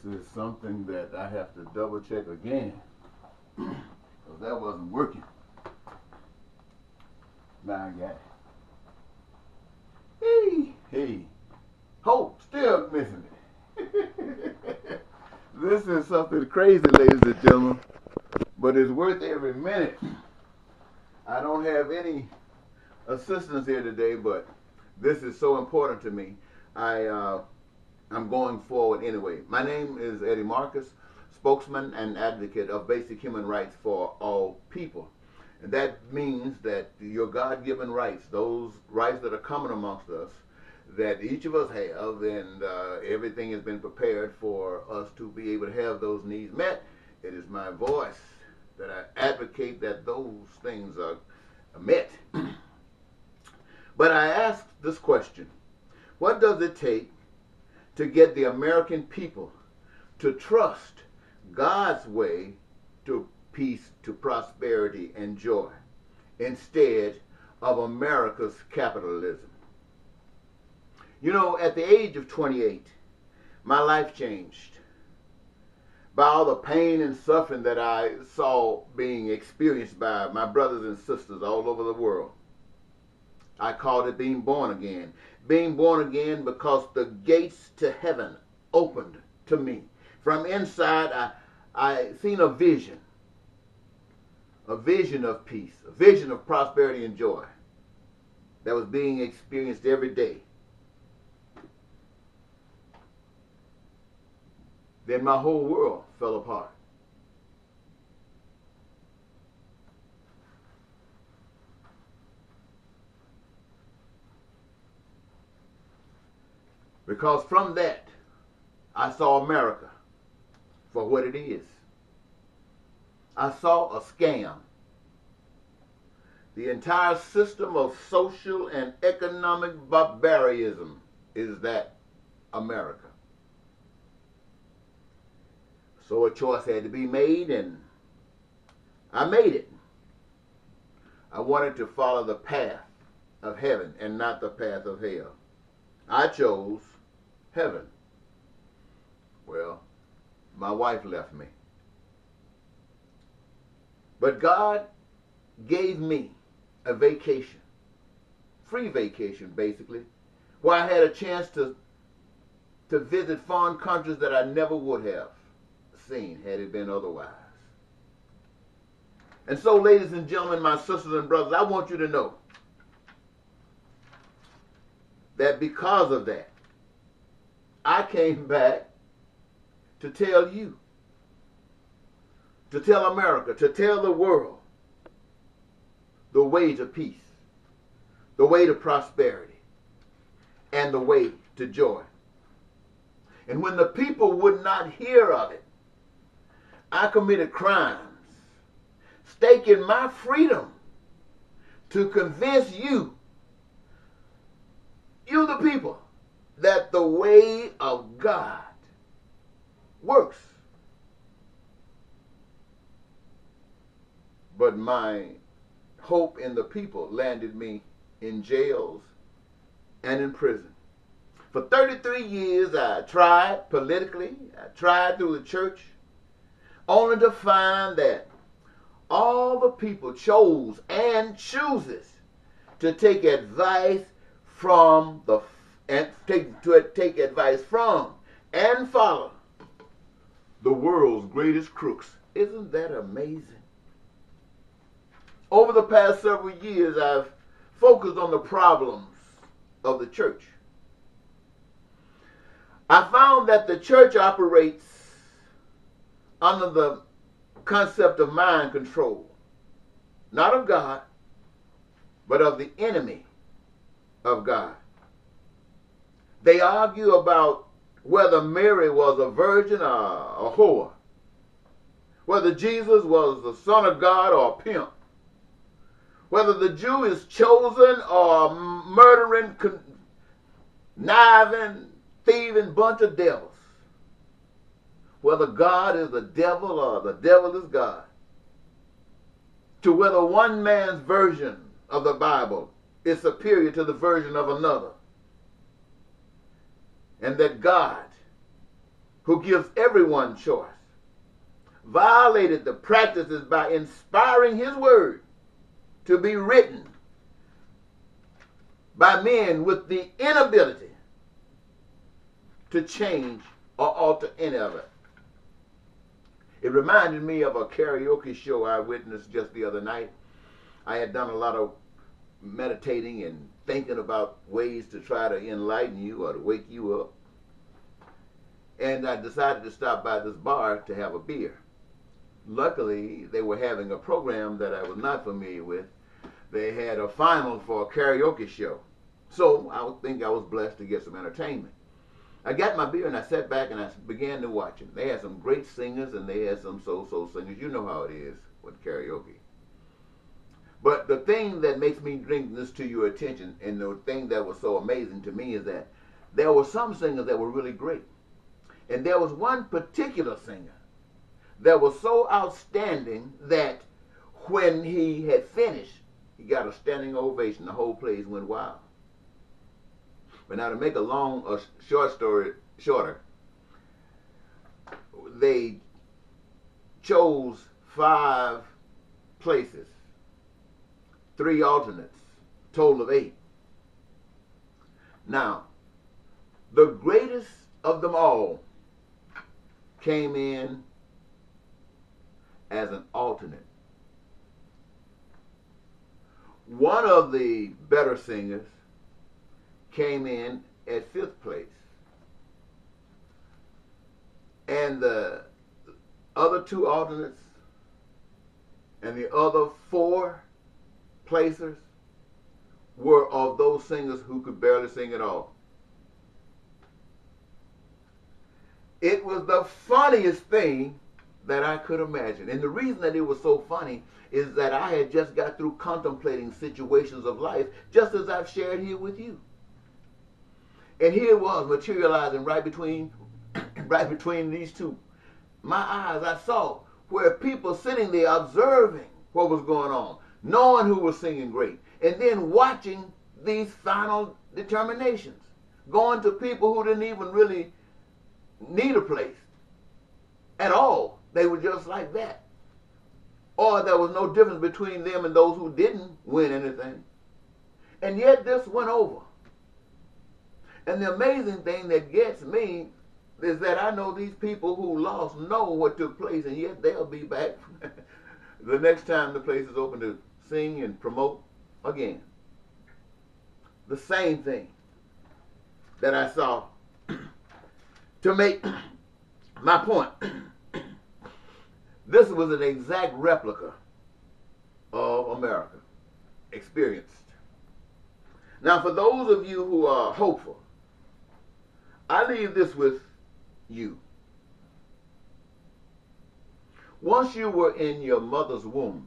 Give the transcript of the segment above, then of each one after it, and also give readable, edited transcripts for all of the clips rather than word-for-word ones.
is something that I have to double check again. Because that wasn't working. Now I got it. Hey. Hope, still missing it. This is something crazy, ladies and gentlemen. But it's worth every minute. I don't have any assistance here today, but this is so important to me. I'm going forward anyway. My name is Eddie Marcus, spokesman and advocate of basic human rights for all people. And that means that your God-given rights, those rights that are common amongst us, that each of us have, and everything has been prepared for us to be able to have those needs met. It is my voice that I advocate that those things are met. But I ask this question: what does it take to get the American people to trust God's way to peace, to prosperity, and joy, instead of America's capitalism? You know, at the age of 28, my life changed by all the pain and suffering that I saw being experienced by my brothers and sisters all over the world. I called it being born again. Being born again because the gates to heaven opened to me. From inside, I seen a vision of peace, a vision of prosperity and joy that was being experienced every day. Then my whole world fell apart. Because from that, I saw America for what it is. I saw a scam. The entire system of social and economic barbarism is that America. So a choice had to be made, and I made it. I wanted to follow the path of heaven and not the path of hell. I chose heaven. Well, my wife left me. But God gave me a vacation, free vacation basically, where I had a chance to visit foreign countries that I never would have seen had it been otherwise. And so, ladies and gentlemen, my sisters and brothers, I want you to know that because of that, I came back to tell you, to tell America, to tell the world the way to peace, the way to prosperity, and the way to joy. And when the people would not hear of it, I committed crimes, staking my freedom to convince you the people, that the way of God works. But my hope in the people landed me in jails and in prison. For 33 years I tried politically, I tried through the church, only to find that all the people chose and chooses to take advice from take advice from and follow the world's greatest crooks. Isn't that amazing? Over the past several years, I've focused on the problems of the church. I found that the church operates under the concept of mind control, not of God, but of the enemy of God. They argue about whether Mary was a virgin or a whore, whether Jesus was the Son of God or a pimp, whether the Jew is chosen or a murdering, conniving, thieving bunch of devils, whether God is the devil or the devil is God, to whether one man's version of the Bible is superior to the version of another, and that God who gives everyone choice, violated the practices by inspiring his word to be written by men with the inability to change or alter any of it. It reminded me of a karaoke show I witnessed just the other night. I had done a lot of meditating and thinking about ways to try to enlighten you or to wake you up. And I decided to stop by this bar to have a beer. Luckily, they were having a program that I was not familiar with. They had a final for a karaoke show. So I would think I was blessed to get some entertainment. I got my beer and I sat back and I began to watch it. They had some great singers and they had some so-so singers. You know how it is with karaoke. But the thing that makes me bring this to your attention, and the thing that was so amazing to me, is that there were some singers that were really great. And there was one particular singer that was so outstanding that when he had finished, he got a standing ovation. The whole place went wild. But now to make a short story shorter, they chose 5 places, 3 alternates, total of 8. Now, the greatest of them all came in as an alternate. One of the better singers came in at 5th place. And the other 2 alternates and the other 4 placers were of those singers who could barely sing at all. It was the funniest thing that I could imagine. And the reason that it was so funny is that I had just got through contemplating situations of life, just as I've shared here with you. And here it was materializing right between these two. My eyes, I saw where people sitting there observing what was going on, knowing who was singing great, and then watching these final determinations, going to people who didn't even really need a place at all. They were just like that. Or there was no difference between them and those who didn't win anything. And yet this went over. And the amazing thing that gets me is that I know these people who lost know what took place, and yet they'll be back the next time the place is open to sing and promote again. The same thing that I saw. To make my point, this was an exact replica of America, experienced. Now, for those of you who are hopeful, I leave this with you. Once you were in your mother's womb,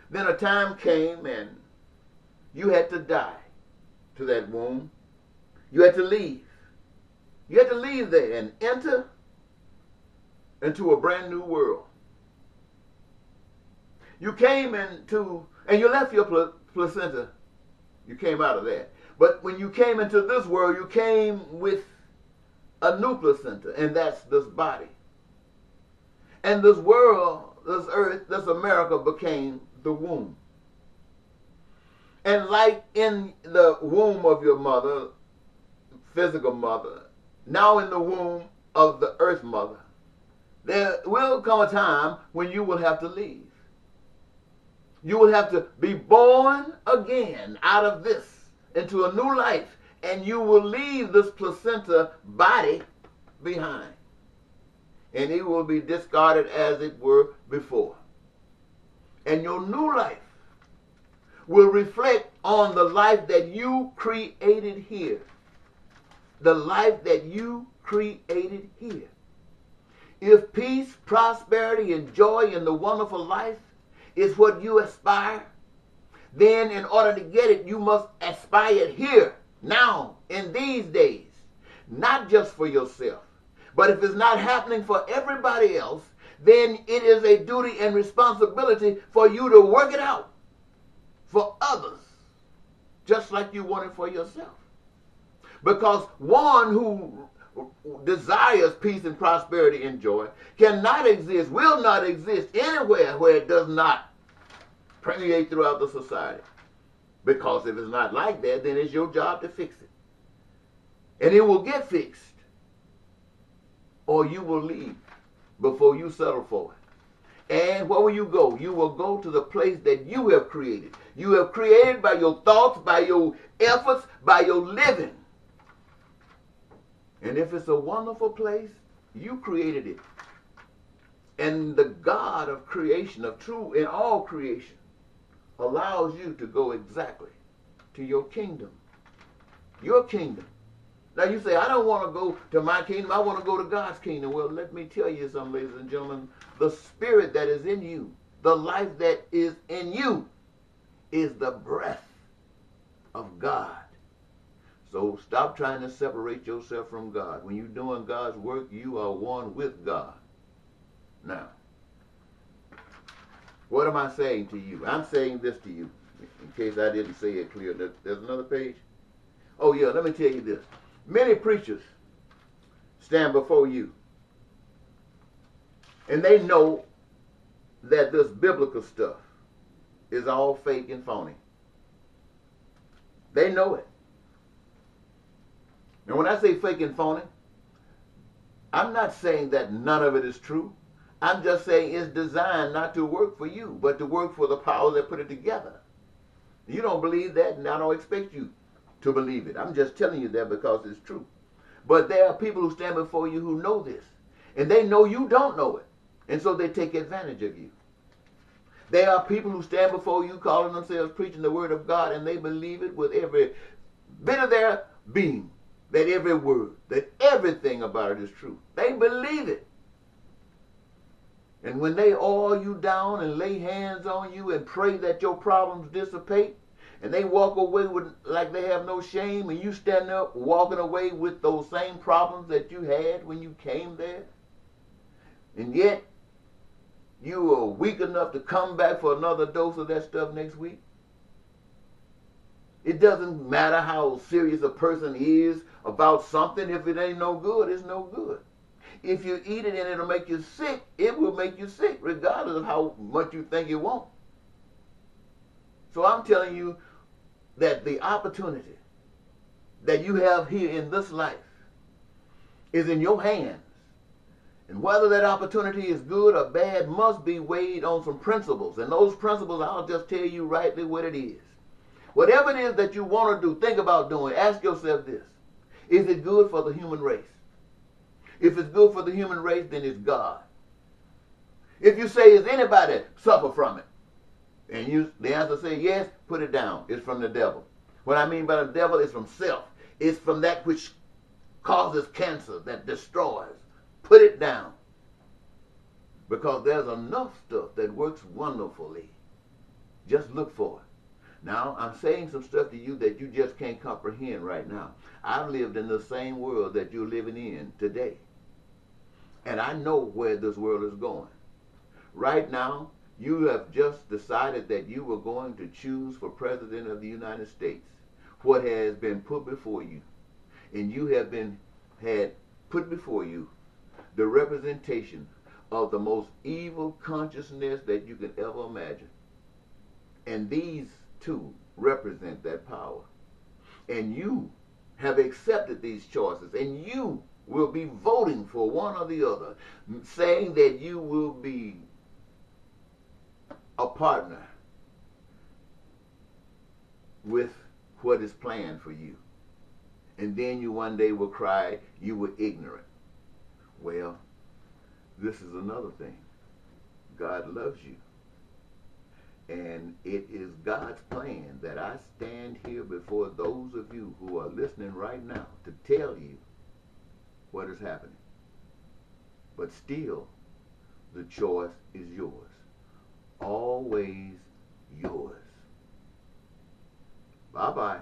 then a time came and you had to die to that womb. You had to leave. You had to leave there and enter into a brand new world. You came into, and you left your placenta. You came out of that. But when you came into this world, you came with a new placenta, and that's this body. And this world, this earth, this America became the womb. And like in the womb of your mother, physical mother, now in the womb of the earth mother, there will come a time when you will have to leave. You will have to be born again out of this into a new life, and you will leave this placenta body behind. And it will be discarded as it were before. And your new life will reflect on the life that you created here. The life that you created here. If peace, prosperity, and joy in the wonderful life is what you aspire, then in order to get it, you must aspire here, now, in these days. Not just for yourself. But if it's not happening for everybody else, then it is a duty and responsibility for you to work it out for others, just like you want it for yourself. Because one who desires peace and prosperity and joy cannot exist, will not exist anywhere where it does not permeate throughout the society. Because if it's not like that, then it's your job to fix it. And it will get fixed. Or you will leave before you settle for it. And where will you go? You will go to the place that you have created. You have created by your thoughts, by your efforts, by your living. And if it's a wonderful place, you created it. And the God of creation, of true in all creation, allows you to go exactly to your kingdom. Your kingdom. Now you say, I don't want to go to my kingdom. I want to go to God's kingdom. Well, let me tell you something, ladies and gentlemen. The spirit that is in you, the life that is in you, is the breath of God. So stop trying to separate yourself from God. When you're doing God's work, you are one with God. Now, what am I saying to you? I'm saying this to you, in case I didn't say it clear. There's another page. Oh yeah, let me tell you this. Many preachers stand before you, and they know that this biblical stuff is all fake and phony. They know it. And when I say fake and phony, I'm not saying that none of it is true. I'm just saying it's designed not to work for you, but to work for the power that put it together. You don't believe that, and I don't expect you to believe it. I'm just telling you that because it's true. But there are people who stand before you who know this, and they know you don't know it, and so they take advantage of you. There are people who stand before you calling themselves preaching the word of God, and they believe it with every bit of their being, that every word, that everything about it is true. They believe it. And when they oil you down and lay hands on you and pray that your problems dissipate, and they walk away with like they have no shame, and you stand up walking away with those same problems that you had when you came there, and yet you are weak enough to come back for another dose of that stuff next week. It doesn't matter how serious a person is about something. If it ain't no good, it's no good. If you eat it and it'll make you sick, it will make you sick, regardless of how much you think it won't. So I'm telling you that the opportunity that you have here in this life is in your hands. And whether that opportunity is good or bad must be weighed on some principles. And those principles, I'll just tell you rightly what it is. Whatever it is that you want to do, think about doing, ask yourself this. Is it good for the human race? If it's good for the human race, then it's God. If you say, is anybody suffer from it? And the answer say yes, put it down. It's from the devil. What I mean by the devil is from self. It's from that which causes cancer, that destroys. Put it down. Because there's enough stuff that works wonderfully. Just look for it. Now, I'm saying some stuff to you that you just can't comprehend right now. I've lived in the same world that you're living in today. And I know where this world is going. Right now, you have just decided that you were going to choose for President of the United States what has been put before you. And you have had put before you the representation of the most evil consciousness that you can ever imagine. And these two represent that power. And you have accepted these choices, and you will be voting for one or the other, saying that you will be a partner with what is planned for you. And then you one day will cry, you were ignorant. Well, this is another thing. God loves you. And it is God's plan that I stand here before those of you who are listening right now to tell you what is happening. But still, the choice is yours. Always yours. Bye-bye.